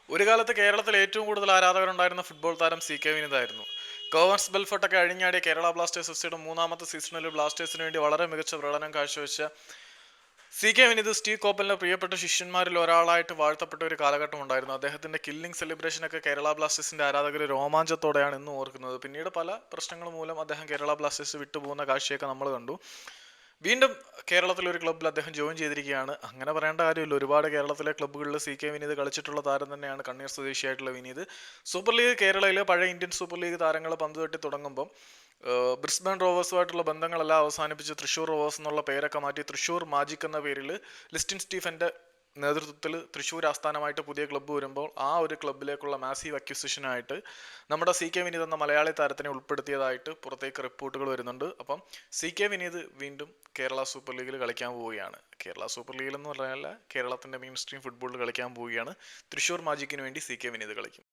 ഒരു കാലത്ത് കേരളത്തിൽ ഏറ്റവും കൂടുതൽ ആരാധകരുണ്ടായിരുന്ന ഫുട്ബോൾ താരം സി കെ വിനീതായിരുന്നു. കോവൻസ് ബെൽഫോർട്ടൊക്കെ അഴിഞ്ഞാടിയ കേരള ബ്ലാസ്റ്റേഴ്സ് എഫ്സിയുടെ മൂന്നാമത്തെ സീസണിൽ ബ്ലാസ്റ്റേഴ്സിന് വേണ്ടി വളരെ മികച്ച പ്രകടനം കാഴ്ചവെച്ച സി കെ വിനീത് സ്റ്റീവ് കോപ്പലിന്റെ പ്രിയപ്പെട്ട ശിഷ്യന്മാരിൽ ഒരാളായിട്ട് വാഴ്ത്തപ്പെട്ട ഒരു കാലഘട്ടം ഉണ്ടായിരുന്നു. അദ്ദേഹത്തിന്റെ കില്ലിംഗ് സെലിബ്രേഷൻ ഒക്കെ കേരള ബ്ലാസ്റ്റേഴ്സിന്റെ ആരാധകർ രോമാഞ്ചത്തോടെയാണ് ഇന്നും ഓർക്കുന്നത്. പിന്നീട് പല പ്രശ്നങ്ങൾ മൂലം അദ്ദേഹം കേരള ബ്ലാസ്റ്റേഴ്സ് വിട്ടുപോകുന്ന കാഴ്ചയൊക്കെ നമ്മൾ കണ്ടു. വീണ്ടും കേരളത്തിലെ ഒരു ക്ലബ്ബിൽ അദ്ദേഹം ജോയിൻ ചെയ്തിരിക്കുകയാണ്. അങ്ങനെ പറയേണ്ട കാര്യമില്ല, ഒരുപാട് കേരളത്തിലെ ക്ലബ്ബുകളിൽ സി കെ വിനീത് കളിച്ചിട്ടുള്ള താരം തന്നെയാണ് കണ്ണീർ സ്വദേശിയായിട്ടുള്ള വിനീത്. സൂപ്പർ ലീഗ് കേരളയിലെ പഴയ ഇന്ത്യൻ സൂപ്പർ ലീഗ് താരങ്ങൾ പന്ത് തട്ടി തുടങ്ങുമ്പം ബ്രിസ്ബൻ റോവേഴ്സുമായിട്ടുള്ള ബന്ധങ്ങളെല്ലാം അവസാനിപ്പിച്ച് തൃശ്ശൂർ റോവേഴ്സ് എന്നുള്ള പേരൊക്കെ മാറ്റി തൃശ്ശൂർ മാജിക് എന്ന പേരിൽ ലിസ്റ്റിൻ സ്റ്റീഫന്റെ നേതൃത്വത്തിൽ തൃശ്ശൂർ ആസ്ഥാനമായിട്ട് പുതിയ ക്ലബ്ബ് വരുമ്പോൾ ആ ഒരു ക്ലബ്ബിലേക്കുള്ള മാസീവ് അക്വിസിഷനായിട്ട് നമ്മുടെ സി കെ വിനീത് എന്ന മലയാളി താരത്തിനെ ഉൾപ്പെടുത്തിയതായിട്ട് പുറത്തേക്ക് റിപ്പോർട്ടുകൾ വരുന്നുണ്ട്. അപ്പം സി കെ വിനീത് വീണ്ടും കേരള സൂപ്പർ ലീഗിൽ കളിക്കാൻ പോവുകയാണ്. കേരള സൂപ്പർ ലീഗിൽ എന്ന് പറഞ്ഞാൽ കേരളത്തിന്റെ മെയിൻ സ്ട്രീം ഫുട്ബോളിൽ കളിക്കാൻ പോവുകയാണ്. തൃശ്ശൂർ മാജിക്കിന് വേണ്ടി സി കെ വിനീത് കളിക്കും.